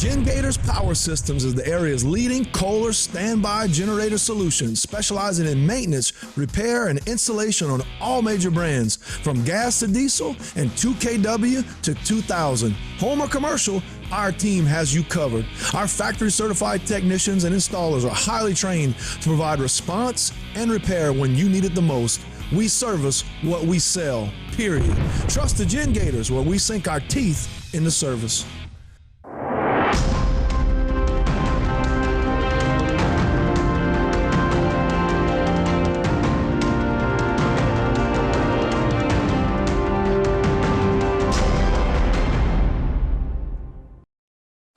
Gators Power Systems is the area's leading Kohler standby generator solution, specializing in maintenance, repair, and installation on all major brands, from gas to diesel and 2 kW to 2000. Home or commercial, our team has you covered. Our factory-certified technicians and installers are highly trained to provide response and repair when you need it the most. We service what we sell, period. Trust the Gators, where we sink our teeth into service.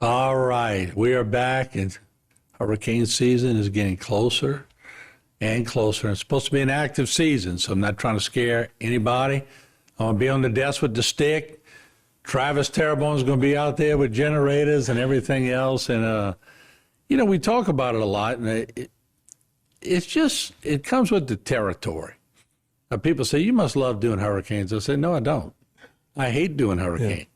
All right, we are back, and hurricane season is getting closer and closer. It's supposed to be an active season, so I'm not trying to scare anybody. I'm going to be on the desk with the stick. Travis Terrebonne's going to be out there with generators and everything else. And, you know, we talk about it a lot, and it comes with the territory. People say, you must love doing hurricanes. I say, no, I don't. I hate doing hurricanes.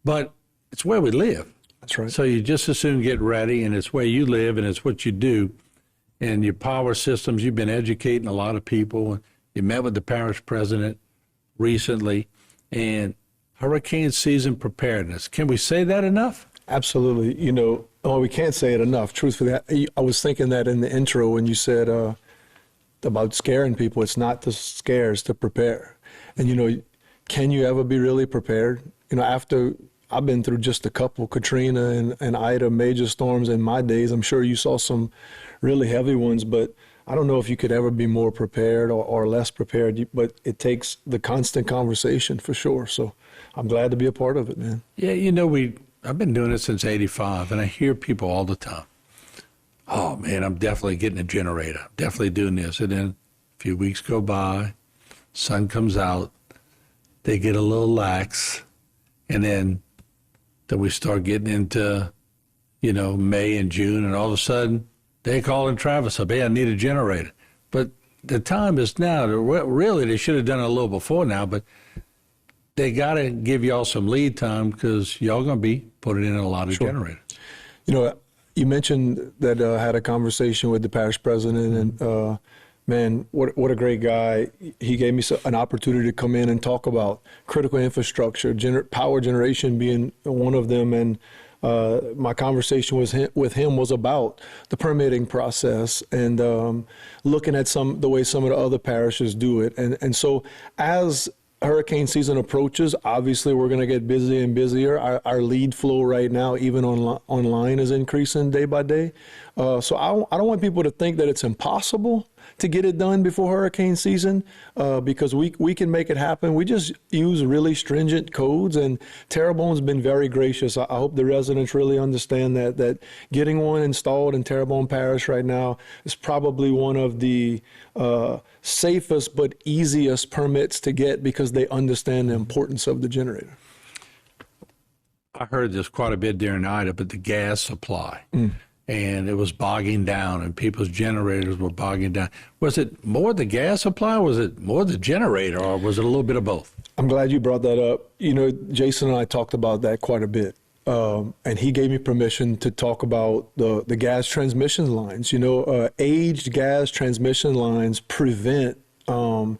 But it's where we live. That's right. So you just as soon get ready, and it's where you live, and it's what you do. And your power systems, you've been educating a lot of people. You met with the parish president recently. And hurricane season preparedness, can we say that enough? Absolutely. You know, we can't say it enough. Truthfully, I was thinking that in the intro when you said about scaring people. It's not to scare, it's to prepare. And, you know, can you ever be really prepared? You know, after I've been through just a couple, Katrina and Ida, major storms in my days. I'm sure you saw some really heavy ones, but I don't know if you could ever be more prepared or less prepared, but it takes the constant conversation for sure. So I'm glad to be a part of it, man. Yeah, you know, I've been doing it since '85, and I hear people all the time, oh, man, I'm definitely getting a generator. I'm definitely doing this. And then a few weeks go by, sun comes out, they get a little lax, and then we start getting into, you know, May and June, and all of a sudden they calling Travis up, hey, I need a generator. But the time is now. Really, they should have done it a little before now, but they got to give y'all some lead time because y'all going to be putting in a lot of generators. You know, you mentioned that I had a conversation with the parish president, and man, what a great guy. He gave me an opportunity to come in and talk about critical infrastructure, power generation being one of them. And my conversation with him was about the permitting process and looking at the way some of the other parishes do it. And so as hurricane season approaches, obviously we're going to get busier and busier. Our lead flow right now, even online, is increasing day by day. So I don't want people to think that it's impossible to get it done before hurricane season, because we can make it happen. We just use really stringent codes, and Terrebonne's been very gracious. I hope the residents really understand that getting one installed in Terrebonne Parish right now is probably one of the safest but easiest permits to get because they understand the importance of the generator. I heard this quite a bit during Ida, but the gas supply. And it was bogging down, and people's generators were bogging down. Was it more the gas supply, or was it more the generator, or was it a little bit of both? I'm glad you brought that up. You know, Jason and I talked about that quite a bit. And he gave me permission to talk about the gas transmission lines. You know, aged gas transmission lines prevent, you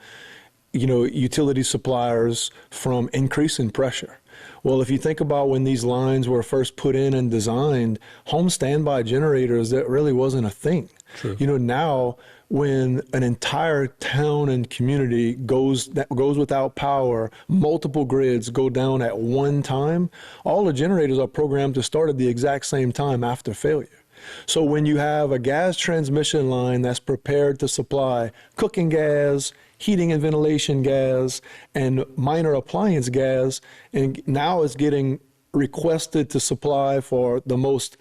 know, utility suppliers from increasing pressure. Well, if you think about when these lines were first put in and designed, home standby generators, that really wasn't a thing. True. You know, now when an entire town and community goes without power, multiple grids go down at one time, all the generators are programmed to start at the exact same time after failure. So when you have a gas transmission line that's prepared to supply cooking gas, heating and ventilation gas, and minor appliance gas, and now it's getting requested to supply for the most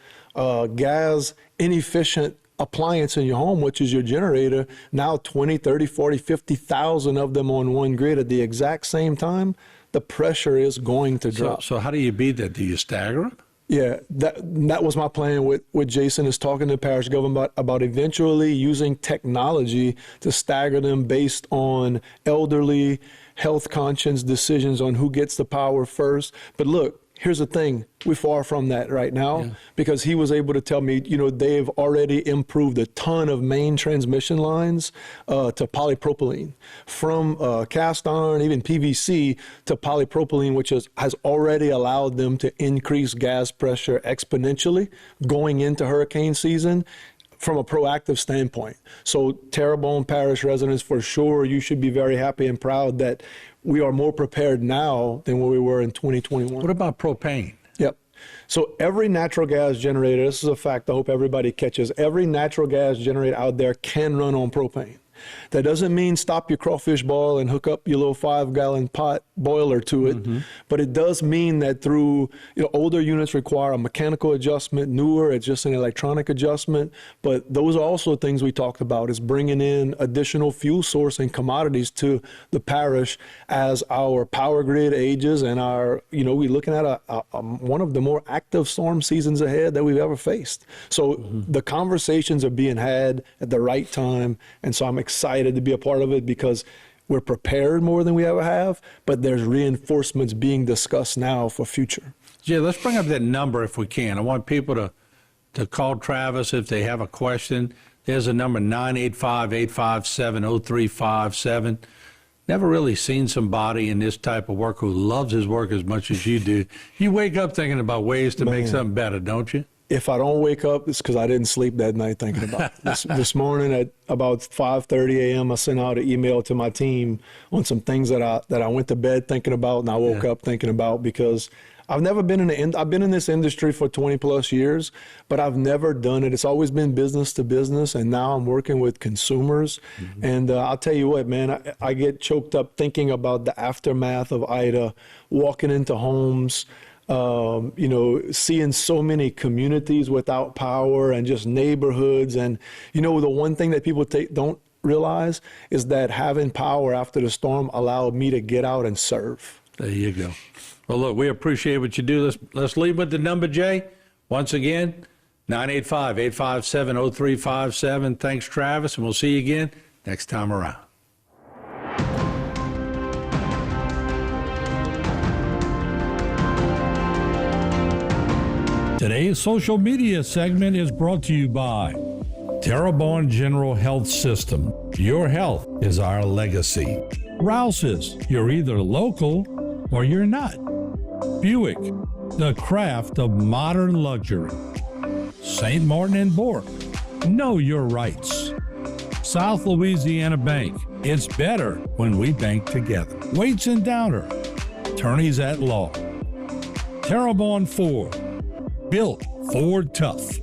gas inefficient appliance in your home, which is your generator, now 20, 30, 40, 50,000 of them on one grid at the exact same time, the pressure is going to drop. So how do you beat that? Do you stagger them? Yeah, that was my plan with Jason, is talking to the parish government about eventually using technology to stagger them based on elderly, health conscious decisions on who gets the power first. But look, Here's the thing, we're far from that right now because he was able to tell me, they've already improved a ton of main transmission lines to polypropylene, from cast iron, even PVC, to polypropylene, which has already allowed them to increase gas pressure exponentially going into hurricane season from a proactive standpoint. So Terrebonne Parish residents, for sure, you should be very happy and proud that we are more prepared now than what we were in 2021. What about propane? Yep. So every natural gas generator, this is a fact I hope everybody catches, every natural gas generator out there can run on propane. That doesn't mean stop your crawfish boil and hook up your little 5-gallon pot boiler to it, but it does mean that through, older units require a mechanical adjustment, newer, it's just an electronic adjustment, but those are also things we talked about, is bringing in additional fuel source and commodities to the parish as our power grid ages and we're looking at one of the more active storm seasons ahead that we've ever faced. So the conversations are being had at the right time, and so I'm excited to be a part of it because we're prepared more than we ever have, but there's reinforcements being discussed now for future. Jay, let's bring up that number if we can. I want people to call Travis if they have a question. There's a number, 985-857-0357. Never really seen somebody in this type of work who loves his work as much as you do. You wake up thinking about ways to make something better, don't you? If I don't wake up, it's because I didn't sleep that night thinking about it. This morning at about 5:30 a.m., I sent out an email to my team on some things that I went to bed thinking about and I woke up thinking about, because I've never been I've been in this industry for 20 plus years, but I've never done it. It's always been business to business, and now I'm working with consumers. And I'll tell you what, man, I get choked up thinking about the aftermath of Ida, walking into homes, seeing so many communities without power and just neighborhoods. And, the one thing that people don't realize is that having power after the storm allowed me to get out and serve. There you go. Well, look, we appreciate what you do. Let's leave with the number, Jay. Once again, 985-857-0357. Thanks, Travis, and we'll see you again next time around. Today's social media segment is brought to you by Terrebonne General Health System. Your health is our legacy. Rouse's, you're either local or you're not. Buick, the craft of modern luxury. St. Martin and Bork, know your rights. South Louisiana Bank, it's better when we bank together. Waits and Downer, attorneys at law. Terrebonne Ford, built Ford tough.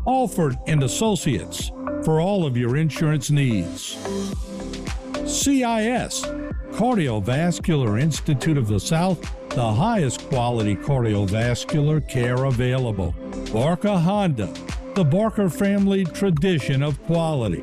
Alford and Associates, for all of your insurance needs. CIS, Cardiovascular Institute of the South, the highest quality cardiovascular care available. Barker Honda, the Barker family tradition of quality.